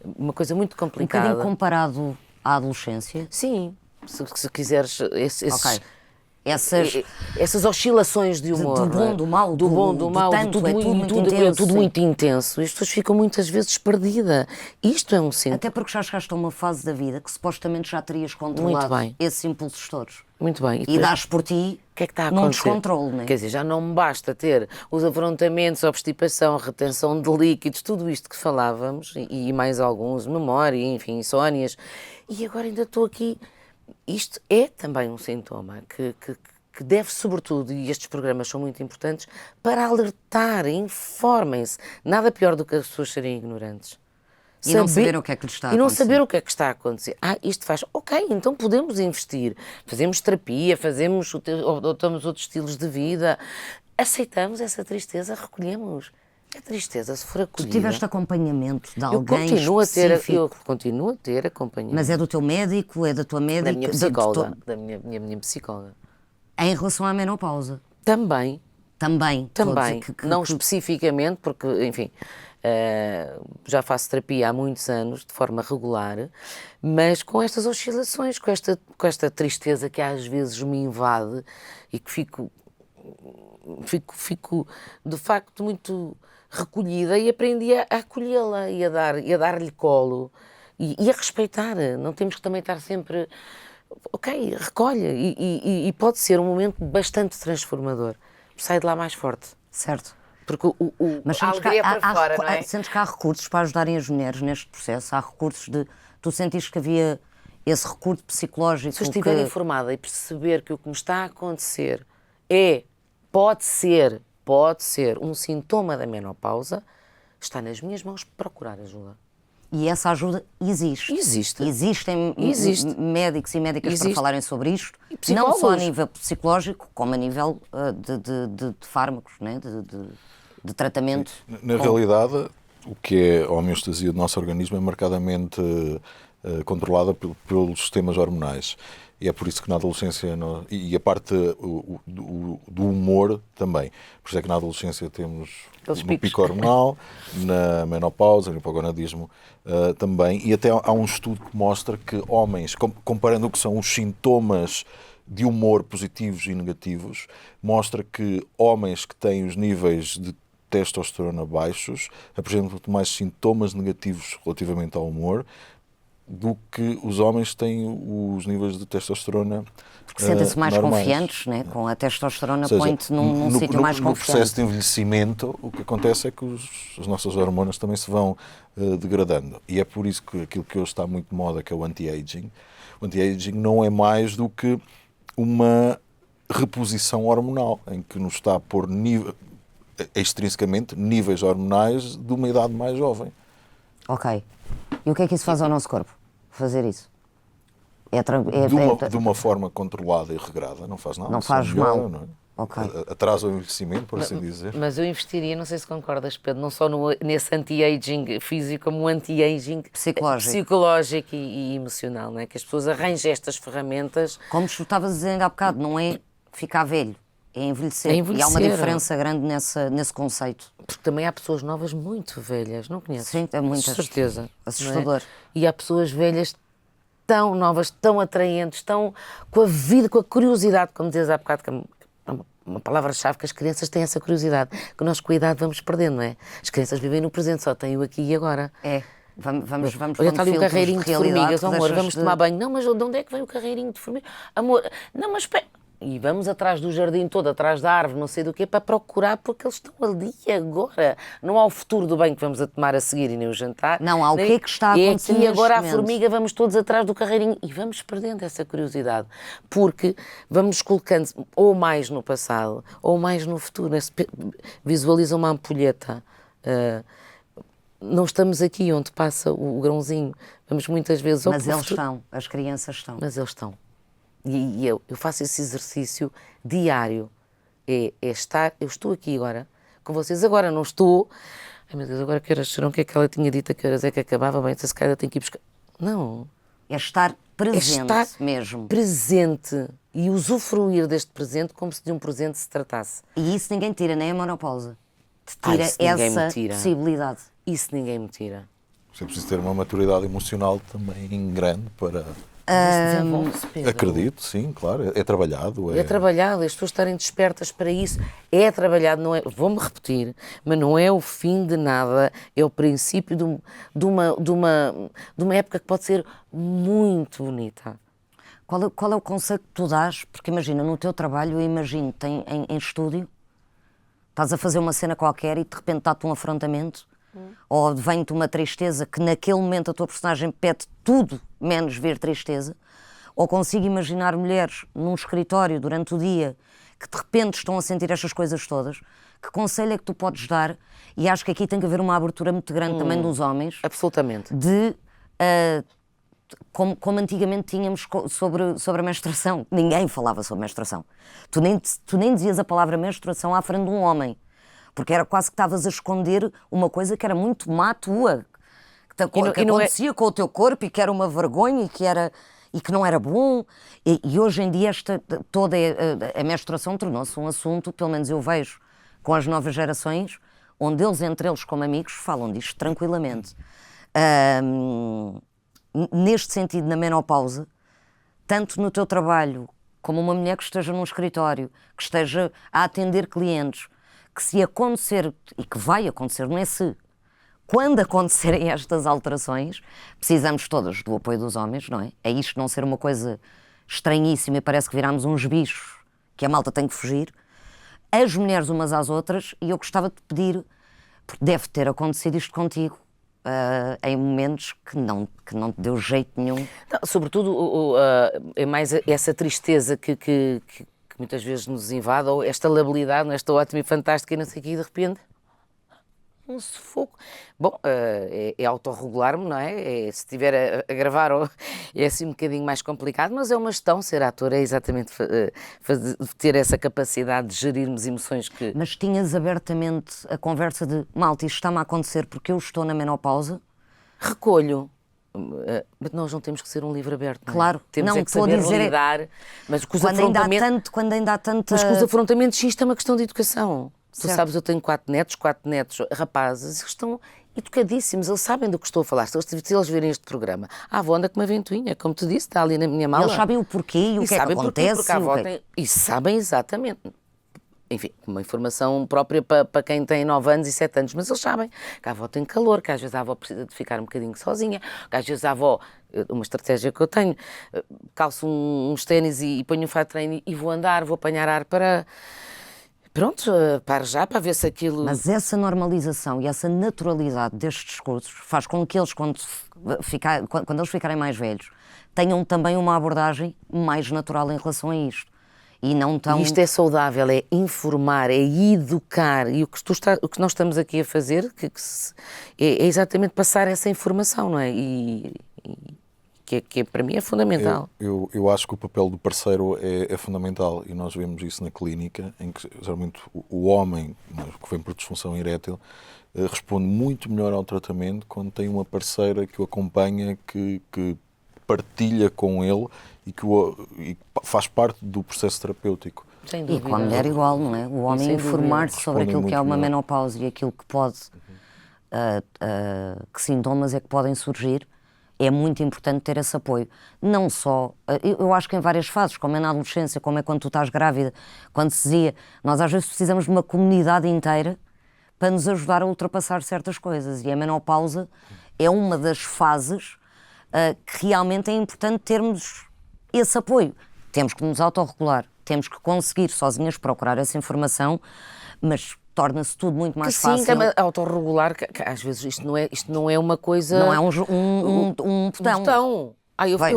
S3: Uma coisa muito complicada.
S1: Um bocadinho comparado à adolescência?
S3: Sim, se quiseres,
S1: Ok.
S3: essas oscilações de humor.
S1: Do bom, do mau,
S3: do bom, do mau,
S1: tanto,
S3: tudo,
S1: é tudo muito
S3: tudo,
S1: intenso,
S3: tudo
S1: sim.
S3: muito intenso. E as pessoas ficam muitas vezes perdidas. Isto é um sintoma.
S1: Até porque já chegaste a uma fase da vida que supostamente já terias controlado
S3: Muito bem.
S1: esses impulsos todos.
S3: Muito bem.
S1: E
S3: depois,
S1: dás por ti
S3: o que é que está a
S1: num
S3: acontecer?
S1: descontrole, não é?
S3: Quer dizer, já não me basta ter os afrontamentos, a obstipação, a retenção de líquidos, tudo isto que falávamos, e mais alguns, memória, enfim, insónias, e agora ainda estou aqui. Isto é também um sintoma que deve, sobretudo, e estes programas são muito importantes, para alertar, informem-se. Nada pior do que as pessoas serem ignorantes.
S1: E não saber o que é que lhes está a
S3: E não
S1: acontecer.
S3: saber o que é que está a acontecer. Isto faz. Ok, então podemos investir. Fazemos terapia, adotamos outros estilos de vida. Aceitamos essa tristeza, recolhemos. A tristeza, se for
S1: Tu
S3: acolhida...
S1: tiveste acompanhamento de
S3: eu
S1: alguém
S3: continuo
S1: específico?
S3: eu continuo a ter acompanhamento.
S1: Mas é do teu médico, é da tua médica?
S3: Da minha psicóloga. Da minha psicóloga.
S1: Em relação à menopausa?
S3: Também.
S1: Também.
S3: Também,
S1: Todos,
S3: não especificamente, porque, enfim, já faço terapia há muitos anos, de forma regular, mas com estas oscilações, com esta tristeza que às vezes me invade e que fico de facto muito recolhida, e aprendi a acolhê-la e a dar-lhe colo e a respeitar. Não temos que também estar sempre... Ok, recolhe, e pode ser um momento bastante transformador. Sai de lá mais forte.
S1: Certo.
S3: Porque
S1: Mas
S3: a
S1: sentes que
S3: alegria é para fora, não é?
S1: sentes que há recursos para ajudarem as mulheres neste processo? Há recursos de... Tu sentiste que havia esse recurso psicológico?
S3: Se eu estiver informada e perceber que o que me está a acontecer pode ser um sintoma da menopausa, está nas minhas mãos procurar ajuda.
S1: E essa ajuda existe. Existem médicos e médicas para falarem sobre isto, não só a nível psicológico, como a nível de fármacos, né? de tratamento.
S2: Na realidade, o que é a homeostasia do nosso organismo é marcadamente controlada pelos sistemas hormonais. E é por isso que na adolescência, e a parte do humor também. Por isso é que na adolescência temos no pico hormonal, na menopausa, no hipogonadismo também. E até há um estudo que mostra que homens, comparando o que são os sintomas de humor positivos e negativos, mostra que homens que têm os níveis de testosterona baixos apresentam mais sintomas negativos relativamente ao humor do que os homens que têm os níveis de testosterona
S1: porque sentem-se mais
S2: normais.
S1: Confiantes, né? Com a testosterona põe-te num sítio mais
S2: no
S1: confiante.
S2: No processo de envelhecimento, o que acontece é que as nossas hormonas também se vão degradando. E é por isso que aquilo que hoje está muito de moda, que é o anti-aging, o anti-aging não é mais do que uma reposição hormonal, em que nos está a pôr extrinsecamente níveis hormonais de uma idade mais jovem.
S1: Ok. E o que é que isso faz ao nosso corpo? Fazer isso?
S2: De uma forma controlada e regrada, não faz nada.
S1: Não faz mal.
S2: Não é?
S1: Ok.
S2: Atrasa o envelhecimento, por assim dizer.
S3: Mas eu investiria, não sei se concordas, Pedro, não só nesse anti-aging físico, como um anti-aging psicológico e emocional, não é? Que as pessoas arranjem estas ferramentas.
S1: Como tu estavas dizendo há bocado, não é ficar velho, é envelhecer. E há uma diferença grande nesse conceito.
S3: Porque também há pessoas novas muito velhas, não conheces?
S1: Sim, é muitas.
S3: Com certeza.
S1: Assustador.
S3: E há pessoas velhas tão novas, tão atraentes, tão com a vida, com a curiosidade, como dizias há bocado, que é uma palavra-chave, que as crianças têm essa curiosidade, que nós com a idade vamos perdendo, não é? As crianças vivem no presente, só têm o aqui e agora.
S1: É. Vamos
S3: olha, está ali um carreirinho de formigas, amor, vamos
S1: de...
S3: tomar banho. Não, mas de onde é que vem o carreirinho de formigas? Amor, não, mas espera. E vamos atrás do jardim todo, atrás da árvore, não sei do quê, para procurar, porque eles estão ali agora. Não há o futuro do banho que vamos a tomar a seguir e nem o jantar.
S1: Não, há o que é que está a acontecer.
S3: E aqui agora
S1: momento.
S3: A formiga, vamos todos atrás do carreirinho e vamos perdendo essa curiosidade, porque vamos nos colocando ou mais no passado ou mais no futuro. Visualiza uma ampulheta. Não estamos aqui onde passa o grãozinho. Vamos muitas vezes ao
S1: Mas eles
S3: futuro.
S1: estão, as crianças estão.
S3: Mas eles estão. E eu faço esse exercício diário. É estar, eu estou aqui agora, com vocês agora, não estou... Ai meu Deus, agora que horas serão? O que é que ela tinha dito? A que horas é que acabava? Bem, se calhar tenho que ir buscar... Não.
S1: É estar presente mesmo.
S3: Presente e usufruir deste presente como se de um presente se tratasse.
S1: E isso ninguém tira, nem a menopausa. Te tira essa possibilidade.
S3: Isso ninguém me tira.
S2: É preciso ter uma maturidade emocional também grande para...
S3: Isso desenvolve-se, Pedro.
S2: Acredito, sim, claro. É trabalhado.
S3: É trabalhado, as pessoas estarem despertas para isso. É trabalhado, não é, vou-me repetir, mas não é o fim de nada, é o princípio de uma época que pode ser muito bonita.
S1: Qual é o conceito que tu dás? Porque imagina, no teu trabalho, eu imagino, em estúdio, estás a fazer uma cena qualquer e de repente dá-te um afrontamento, ou vem-te uma tristeza que naquele momento a tua personagem pede tudo menos ver tristeza, ou consigo imaginar mulheres num escritório durante o dia que de repente estão a sentir estas coisas todas. Que conselho é que tu podes dar? E acho que aqui tem que haver uma abertura muito grande também dos homens.
S3: Absolutamente.
S1: De... Como antigamente tínhamos sobre a menstruação. Ninguém falava sobre menstruação. Tu nem dizias a palavra menstruação à frente de um homem, porque era quase que estavas a esconder uma coisa que era muito má tua, que acontecia com o teu corpo e que era uma vergonha e que não era bom. E hoje em dia toda a menstruação tornou-se um assunto, pelo menos eu vejo com as novas gerações, onde eles entre eles como amigos falam disto tranquilamente. Neste sentido, na menopausa, tanto no teu trabalho como uma mulher que esteja num escritório, que esteja a atender clientes, que se acontecer, e que vai acontecer, não é se, quando acontecerem estas alterações, precisamos todas do apoio dos homens, não é? É isto não ser uma coisa estranhíssima e parece que viramos uns bichos que a malta tem que fugir. As mulheres umas às outras, e eu gostava de pedir, porque deve ter acontecido isto contigo, em momentos que não te deu jeito nenhum.
S3: Não, sobretudo, é mais essa tristeza que muitas vezes nos invade, ou esta labilidade, esta ótima e fantástica e não sei o que, e de repente, um sufoco. Bom, é autorregular-me, não é? Se estiver a gravar é assim um bocadinho mais complicado, mas é uma gestão, ser ator é exatamente ter essa capacidade de gerirmos emoções que...
S1: Mas tinhas abertamente a conversa de, malta, isto está-me a acontecer porque eu estou na menopausa?
S3: Recolho. Mas nós não temos que ser um livro aberto, não é?
S1: Claro.
S3: Temos
S1: não,
S3: que saber lidar, mas com os afrontamentos...
S1: Quando ainda há tanta...
S3: Mas com os afrontamentos isto é uma questão de educação.
S1: Certo.
S3: Tu sabes, eu tenho 4 netos rapazes, que estão educadíssimos, eles sabem do que estou a falar, se eles verem este programa. A avó anda com uma ventoinha, como tu disse, está ali na minha mala.
S1: Eles sabem o porquê e o que é que acontece.
S3: Porque a avó e sabem exatamente. Enfim, uma informação própria para quem tem 9 anos e 7 anos, mas eles sabem que a avó tem calor, que às vezes a avó precisa de ficar um bocadinho sozinha, que às vezes a avó, uma estratégia que eu tenho, calço uns ténis e ponho um fato de treino e vou andar, vou apanhar ar para... Pronto, para ver se aquilo...
S1: Mas essa normalização e essa naturalidade destes discursos faz com que eles, quando eles ficarem mais velhos, tenham também uma abordagem mais natural em relação a isto. E não tão...
S3: E isto é saudável, é informar, é educar. E o que nós estamos aqui a fazer é exatamente passar essa informação, não é? Que para mim é fundamental.
S2: Eu acho que o papel do parceiro é fundamental e nós vemos isso na clínica, em que geralmente o homem, que vem por disfunção erétil, responde muito melhor ao tratamento quando tem uma parceira que o acompanha, que partilha com ele e que faz parte do processo terapêutico.
S3: Sem dúvida.
S1: E com a mulher igual, não é? O homem informar-se sobre aquilo que é uma menopausa e aquilo que pode, que sintomas é que podem surgir. É muito importante ter esse apoio. Não só, eu acho que em várias fases, como é na adolescência, como é quando tu estás grávida, quando se dizia, nós às vezes precisamos de uma comunidade inteira para nos ajudar a ultrapassar certas coisas. E a menopausa é uma das fases que realmente é importante termos esse apoio. Temos que nos autorregular, temos que conseguir sozinhas procurar essa informação, mas torna-se tudo muito mais fácil.
S3: Sim, autorregular, que às vezes isto não é uma coisa...
S1: Não é um botão.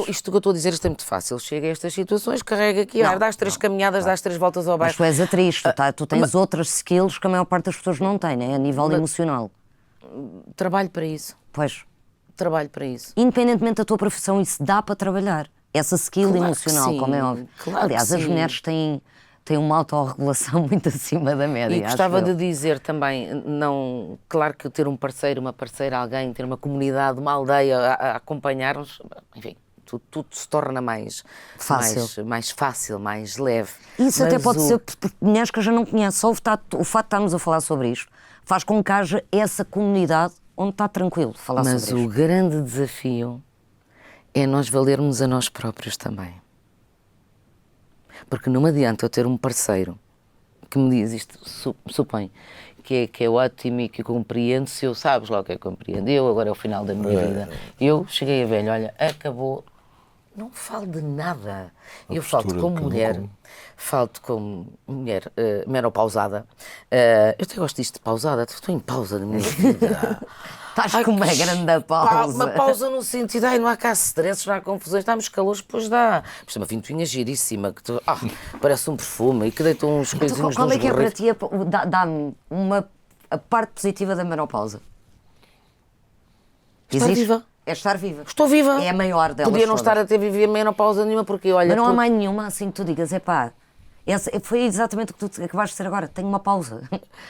S3: Isto que eu estou a dizer, isto é muito fácil. Chega a estas situações, carrega aqui, dás 3 caminhadas, dás 3 voltas ao bairro.
S1: Mas tu és atriz, tu tens outras skills que a maior parte das pessoas não tem, né? A nível emocional.
S3: Trabalho para isso.
S1: Pois.
S3: Trabalho para isso.
S1: Independentemente da tua profissão, isso dá para trabalhar. Essa skill
S3: Claro
S1: emocional, como é óbvio.
S3: Claro.
S1: Aliás, as mulheres têm uma autorregulação muito acima da média.
S3: E gostava de dizer também, claro que ter um parceiro, uma parceira, alguém, ter uma comunidade, uma aldeia a acompanhar-nos, enfim, tudo se torna mais fácil, mais leve.
S1: Isso até pode ser porque mulheres que eu já não conheço, só o fato de estarmos a falar sobre isto, faz com que haja essa comunidade onde está tranquilo falar
S3: Mas
S1: sobre
S3: o
S1: isto.
S3: grande desafio é nós valermos a nós próprios também. Porque não me adianta eu ter um parceiro que me diz isto, supõe, que é ótimo e que compreende, se eu sabes lá o que é que compreendeu, agora é o final da minha vida. Eu cheguei a velho, olha, acabou, não falo de nada. Eu falo como mulher, menopausada. Eu até gosto disto de pausada, estou em pausa na minha vida.
S1: Estás com uma grande pausa.
S3: Uma pausa no sentido, não há cá stresses, não há confusões, dá-nos calores, depois dá. Isto é uma ventoinha giríssima, que parece um perfume e que deitam uns coisinhos
S1: Qual
S3: nos
S1: é que é para
S3: gorritos.
S1: ti, dá-me a parte positiva da menopausa?
S3: Estar viva.
S1: É estar viva.
S3: Estou viva.
S1: É a maior delas
S3: Podia não
S1: todas.
S3: estar a ter viver menopausa nenhuma, porque olha...
S1: Mas não há mais nenhuma assim que tu digas, foi exatamente o que tu acabaste de dizer agora, tenho uma pausa.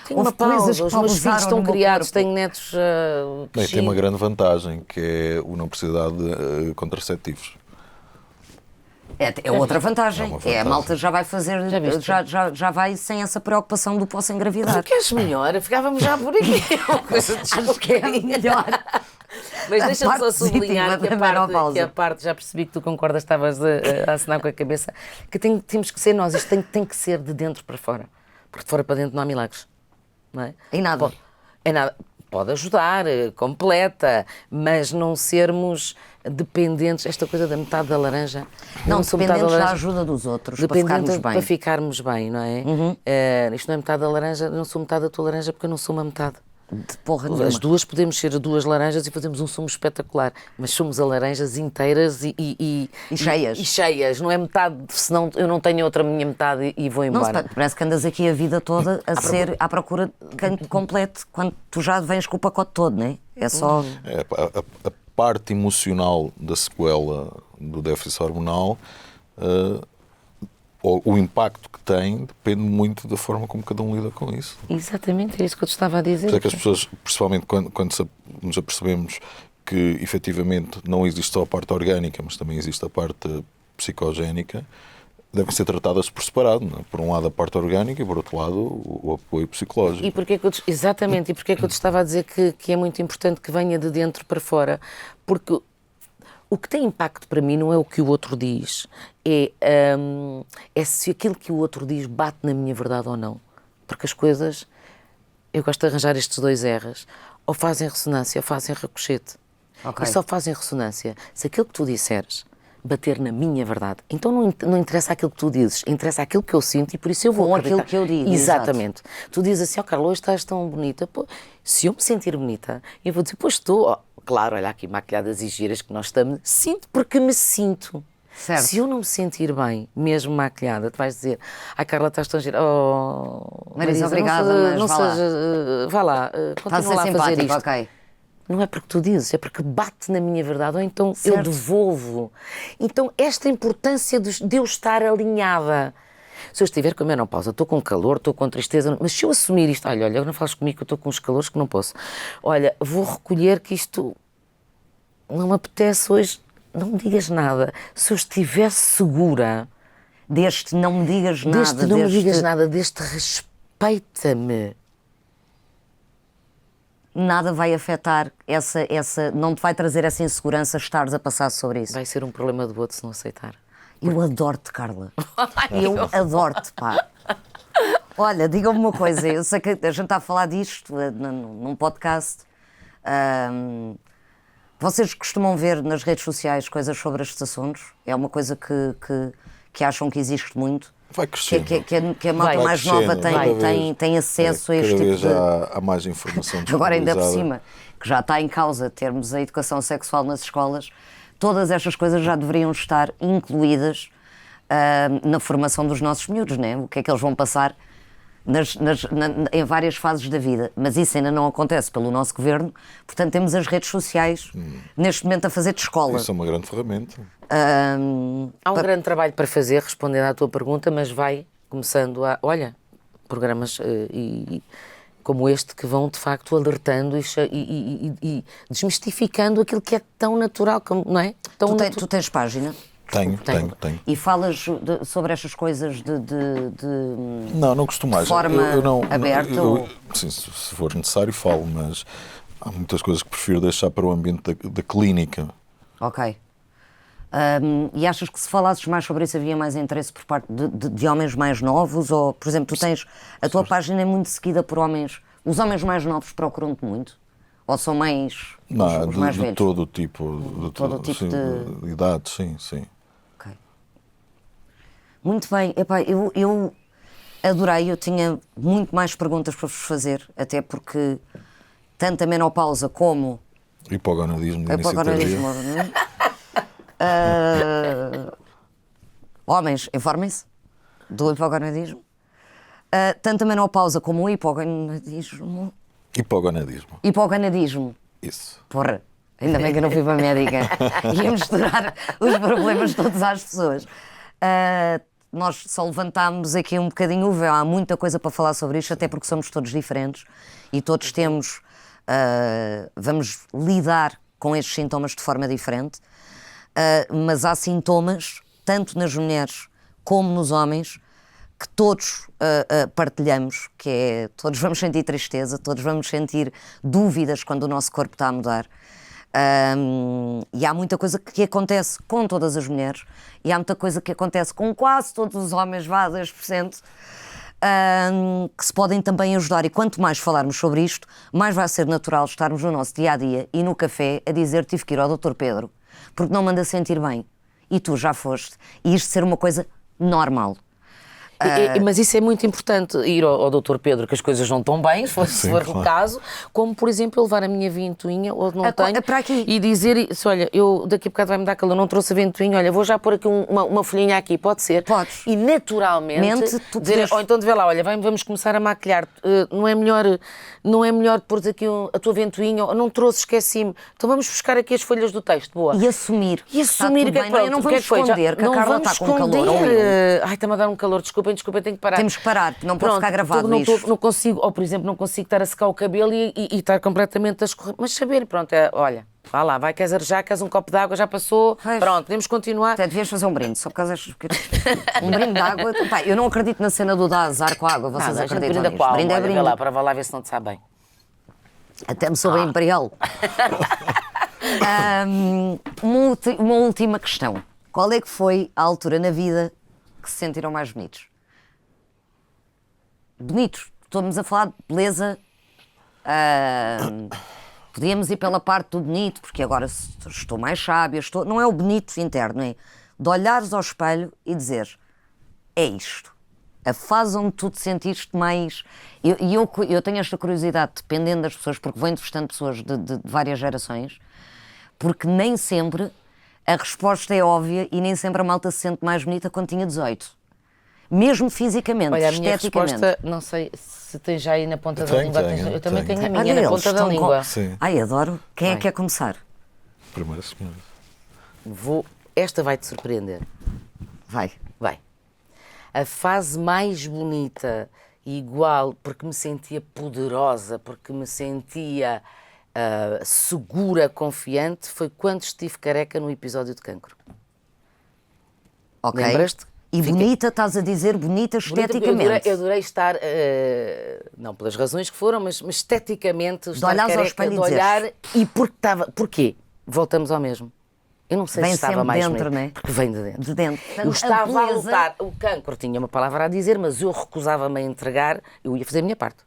S3: Tenho
S1: Houve
S3: uma pausa,
S1: coisas que
S3: os meus
S1: pausaram
S3: filhos estão
S1: no meu
S3: criados,
S1: corpo.
S3: tenho netos
S2: Bem, tem uma grande vantagem, que é o não precisar de contraceptivos.
S1: É outra vantagem.
S2: É uma vantagem.
S1: A malta já vai fazer, já vai sem essa preocupação do posso engravidar.
S3: Tu queres melhor? Ficávamos já por aqui. Uma coisa de
S1: Acho que é melhor.
S3: Mas
S1: A
S3: deixa-me só
S1: parte
S3: sublinhar
S1: positiva da menopausa.
S3: que a parte, já percebi que tu concordas, estavas a assinar com a cabeça, que temos que ser nós, isto tem que ser de dentro para fora. Porque de fora para dentro não há milagres. Não é?
S1: Em nada.
S3: É nada. Pode ajudar, completa, mas não sermos dependentes. Esta coisa da metade da laranja.
S1: Não,
S3: sou metade
S1: dependentes da
S3: laranja.
S1: ajuda dos outros, para ficarmos
S3: Dependente
S1: bem.
S3: para ficarmos bem, não é? Isto não é metade da laranja, não sou metade da tua laranja porque eu não sou uma metade.
S1: De porra nenhuma.
S3: As duas podemos ser duas laranjas e fazemos um sumo espetacular, mas somos a laranjas inteiras e
S1: cheias.
S3: E cheias, não é metade, senão eu não tenho outra minha metade e vou
S1: Não,
S3: embora.
S1: parece que andas aqui a vida toda a ser à procura de quem te complete, quando tu já vens com o pacote todo, não é? É só...
S2: A parte emocional da sequela do déficit hormonal, o impacto que tem, depende muito da forma como cada um lida com isso.
S3: Exatamente, é isso que eu te estava a dizer.
S2: Por isso é que as pessoas, principalmente quando nos apercebemos que efetivamente não existe só a parte orgânica, mas também existe a parte psicogénica, devem ser tratadas por separado, não é? Por um lado a parte orgânica e por outro lado o apoio psicológico.
S3: E porquê que exatamente, e porquê que eu te estava a dizer que é muito importante que venha de dentro para fora? Porque o que tem impacto para mim não é o que o outro diz, é se aquilo que o outro diz bate na minha verdade ou não. Porque as coisas, eu gosto de arranjar estes dois R's, ou fazem ressonância ou fazem ricochete.
S1: Ok.
S3: E só fazem ressonância se aquilo que tu disseres bater na minha verdade. Então não interessa aquilo que tu dizes, interessa aquilo que eu sinto e por isso eu vou
S1: Com
S3: acreditar.
S1: aquilo que eu digo,
S3: Exatamente. Tu dizes assim, Carla, hoje estás tão bonita. Pô, se eu me sentir bonita, eu vou dizer, pois estou. Oh, claro, olha aqui, maquilhadas e giras que nós estamos. Sinto porque me sinto.
S1: Certo.
S3: Se eu não me sentir bem, mesmo maquilhada, tu vais dizer, Carla, estás tão gira. Oh,
S1: Marisa, obrigada, mas
S3: não
S1: vá lá.
S3: seja, vá lá,
S1: Estás a
S3: continua
S1: ser
S3: lá a fazer
S1: simpático,
S3: isto.
S1: ok.
S3: Não é porque tu dizes, é porque bate na minha verdade, ou então eu
S1: Certo.
S3: devolvo. Então, esta importância de eu estar alinhada. Se eu estiver com a menopausa, estou com calor, estou com tristeza, mas se eu assumir isto, olha, não falas comigo que eu estou com os calores que não posso. Olha, vou recolher que isto não me apetece hoje, não me digas nada. Se eu estiver segura,
S1: Deste não me digas nada.
S3: deste não me digas nada, deste respeita-me.
S1: Nada vai afetar não te vai trazer essa insegurança estares a passar sobre isso.
S3: Vai ser um problema do outro se não aceitar.
S1: Eu adoro-te, Carla. Eu adoro-te, pá. Olha, diga-me uma coisa, eu sei que a gente está a falar disto num podcast. Vocês costumam ver nas redes sociais coisas sobre estes assuntos? É uma coisa que acham que existe muito?
S2: Vai crescendo.
S1: Que a malta
S3: Vai
S1: mais
S2: crescendo,
S1: nova
S2: cada vez.
S1: tem acesso a este
S2: Cada
S1: tipo
S2: vez
S1: de...
S2: há mais informação
S1: Agora ainda por
S2: disponibilizada.
S1: cima, que já está em causa termos a educação sexual nas escolas, todas estas coisas já deveriam estar incluídas na formação dos nossos miúdos, né? O que é que eles vão passar em várias fases da vida. Mas isso ainda não acontece pelo nosso governo, portanto temos as redes sociais neste momento a fazer de escola.
S2: Isso é uma grande ferramenta.
S3: Há um grande trabalho para fazer, respondendo à tua pergunta, mas vai começando olha, programas como este que vão de facto alertando e desmistificando aquilo que é tão natural, não é?
S1: Tu tens página?
S2: Tenho.
S1: E falas sobre estas coisas
S2: Não costumo mais.
S1: forma aberta
S2: Sim, se for necessário falo, mas Há muitas coisas que prefiro deixar para o ambiente da clínica.
S1: Ok. E achas que se falasses mais sobre isso havia mais interesse por parte de homens mais novos? Ou, por exemplo, tu tens... A tua página é muito seguida por homens... Os homens mais novos procuram-te muito? Ou são mais...
S2: Não,
S1: os mais
S2: de
S1: velhos?
S2: todo o tipo.
S1: Todo o tipo
S2: sim,
S1: de-
S2: de idade, sim, sim.
S1: Ok. Muito bem. Epá, eu adorei. Eu tinha muito mais perguntas para vos fazer. Até porque tanto a menopausa como...
S2: Hipogonadismo de
S1: É
S2: início
S1: para agora
S2: tardio.
S1: mesmo, não é? Homens, informem-se do hipogonadismo. Tanto a menopausa como o hipogonadismo.
S2: Hipogonadismo. Isso.
S1: Porra, ainda bem que eu não fui para a médica. Ia misturar os problemas todos às pessoas. Nós só levantámos aqui um bocadinho o véu. Há muita coisa para falar sobre isto, até porque somos todos diferentes e todos temos. Vamos lidar com estes sintomas de forma diferente. Mas há sintomas, tanto nas mulheres como nos homens, que todos partilhamos, que é, todos vamos sentir tristeza, todos vamos sentir dúvidas quando o nosso corpo está a mudar. E há muita coisa que acontece com todas as mulheres e há muita coisa que acontece com quase todos os homens, vá 10%, que se podem também ajudar. E quanto mais falarmos sobre isto, mais vai ser natural estarmos no nosso dia-a-dia e no café a dizer: tive que ir ao Dr. Pedro, porque não me anda a sentir bem. E tu já foste. E isto ser uma coisa normal.
S3: Mas isso é muito importante, ir ao Dr. Pedro, que as coisas não estão bem, se for
S2: claro.
S3: o caso, como, por exemplo, eu levar a minha ventoinha, ou não tenho,
S1: para aqui.
S3: e dizer, olha, eu daqui a bocado vai-me dar calor, não trouxe a ventoinha, olha, vou já pôr aqui uma folhinha aqui, pode ser?
S1: Podes.
S3: E naturalmente,
S1: Tu
S3: dizer,
S1: podes-
S3: ou então de ver lá, olha, vamos começar a maquilhar, não é melhor pôr aqui a tua ventoinha, ou não trouxe, esqueci-me, então vamos buscar aqui as folhas do texto, boa.
S1: E assumir.
S3: E assumir
S1: Está tudo bem, não é? Não vamos esconder que a Carla está com calor. Ou eu.
S3: Ai, está-me a dar um calor, desculpem, tenho que parar.
S1: Temos que parar, porque não pode ficar gravado isto.
S3: Não consigo, ou por exemplo, não consigo estar a secar o cabelo e estar completamente a escorrer. Mas saber, pronto, olha, vá lá, queres arejar, queres um copo de água, já passou,
S1: Pois.
S3: pronto, podemos continuar.
S1: Até devias fazer um brinde, só por causa destas... Um brinde de água. Pá, eu não acredito na cena do dar azar com a água, vocês
S3: Nada, a gente
S1: acreditam
S3: brinda
S1: nisto?
S3: com a alma,
S1: Brinde é
S3: olha,
S1: brinde.
S3: vê lá ver se não te sabe bem.
S1: Até me soube imperial. Uma última questão. Qual é que foi a altura na vida que se sentiram mais bonitos? Bonitos. Estamos a falar de beleza. Podíamos ir pela parte do bonito, porque agora estou mais sábia. Não é o bonito interno, é de olhares ao espelho e dizer: é isto. A fase onde tu te sentiste mais... Eu tenho esta curiosidade, dependendo das pessoas, porque vou entrevistando pessoas de várias gerações, porque nem sempre a resposta é óbvia e nem sempre a malta se sente mais bonita quando tinha 18. Mesmo fisicamente,
S3: Olha, a minha
S1: esteticamente.
S3: resposta, não sei se tens já aí na ponta da
S2: Tenho,
S3: língua.
S2: tenho,
S3: Eu também
S2: tenho.
S3: tenho a
S1: Olha,
S3: minha na
S1: eles
S3: ponta da
S1: estão
S3: língua.
S2: Sim.
S1: Ai, adoro. Quem é
S3: Vai.
S1: que quer começar?
S2: Primeira senhora.
S3: Esta vai-te surpreender.
S1: Vai.
S3: Vai. A fase mais bonita e igual, porque me sentia poderosa, porque me sentia segura, confiante, foi quando estive careca no episódio de cancro.
S1: Ok.
S3: Lembras-te?
S1: E
S3: Fiquei-
S1: bonita, estás a dizer bonita esteticamente.
S3: Eu adorei estar, não pelas razões que foram, mas esteticamente, estar
S1: olhares ao
S3: careca,
S1: espelho e
S3: de olhar, e porque estava... Porquê? Voltamos ao mesmo. Eu não sei
S1: Vem
S3: se estava
S1: sempre
S3: mais
S1: dentro,
S3: bonito,
S1: não é?
S3: porque vem de dentro.
S1: De dentro.
S3: Eu
S1: Portanto,
S3: estava a
S1: beleza-
S3: lutar. O cancro tinha uma palavra a dizer, mas eu recusava-me a entregar. Eu ia fazer a minha parte.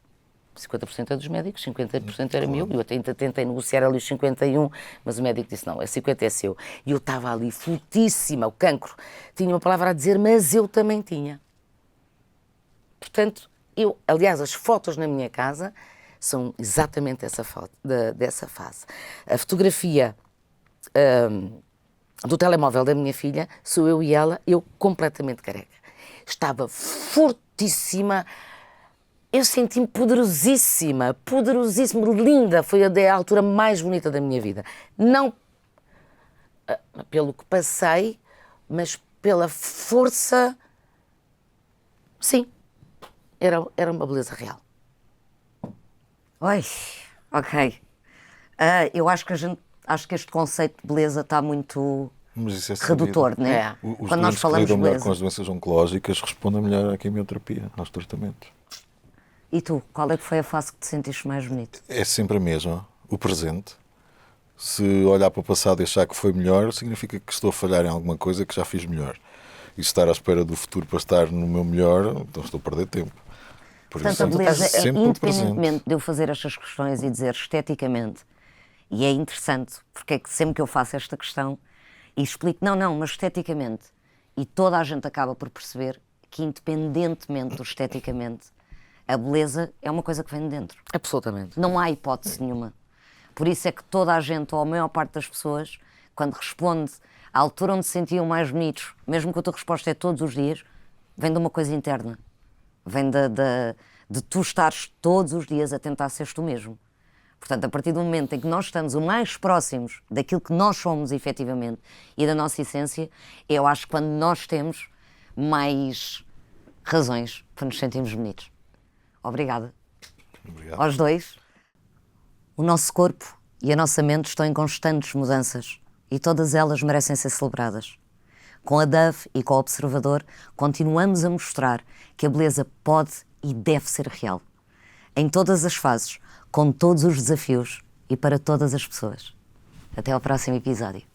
S3: 50% é dos médicos, 50% era meu. Eu até tentei negociar ali os 51, mas o médico disse: não, a 50% é seu. E eu estava ali fortíssima. O cancro tinha uma palavra a dizer, mas eu também tinha. Portanto, aliás, as fotos na minha casa são exatamente dessa fase. A fotografia do telemóvel da minha filha, sou eu e ela, eu completamente careca. Estava fortíssima, eu senti-me poderosíssima, linda, foi a altura mais bonita da minha vida. Não pelo que passei, mas pela força, sim, era uma beleza real.
S1: Oi, ok. Eu acho que este conceito de beleza está muito
S2: Mas isso é sabido.
S1: redutor, não é?
S3: É.
S2: Os
S1: Quando nós
S2: doentes que
S1: falamos de
S2: lidam melhor
S1: beleza.
S2: com as doenças oncológicas respondem melhor à quimioterapia, aos tratamentos.
S1: E tu, qual é que foi a fase que te sentiste mais bonito?
S2: É sempre a mesma. o presente. Se olhar para o passado e achar que foi melhor, significa que estou a falhar em alguma coisa que já fiz melhor. E se estar à espera do futuro para estar no meu melhor, então estou a perder tempo. Por
S1: Portanto, a
S2: isso,
S1: beleza é,
S2: sempre o presente.
S1: independentemente de eu fazer estas questões e dizer esteticamente, e é interessante, porque é que sempre que eu faço esta questão e explico, não, mas esteticamente, e toda a gente acaba por perceber que independentemente do esteticamente, a beleza é uma coisa que vem de dentro.
S3: Absolutamente.
S1: Não há hipótese nenhuma. Por isso é que toda a gente, ou a maior parte das pessoas, quando responde à altura onde se sentiam mais bonitos, mesmo que a tua resposta é todos os dias, vem de uma coisa interna. Vem de tu estares todos os dias a tentar seres tu mesmo. Portanto, a partir do momento em que nós estamos o mais próximos daquilo que nós somos efetivamente e da nossa essência, eu acho que quando nós temos mais razões para nos sentirmos bonitos. Obrigada.
S2: Obrigado.
S1: Aos dois. O nosso corpo e a nossa mente estão em constantes mudanças e todas elas merecem ser celebradas. Com a Dove e com o Observador, continuamos a mostrar que a beleza pode e deve ser real. Em todas as fases, com todos os desafios e para todas as pessoas. Até ao próximo episódio.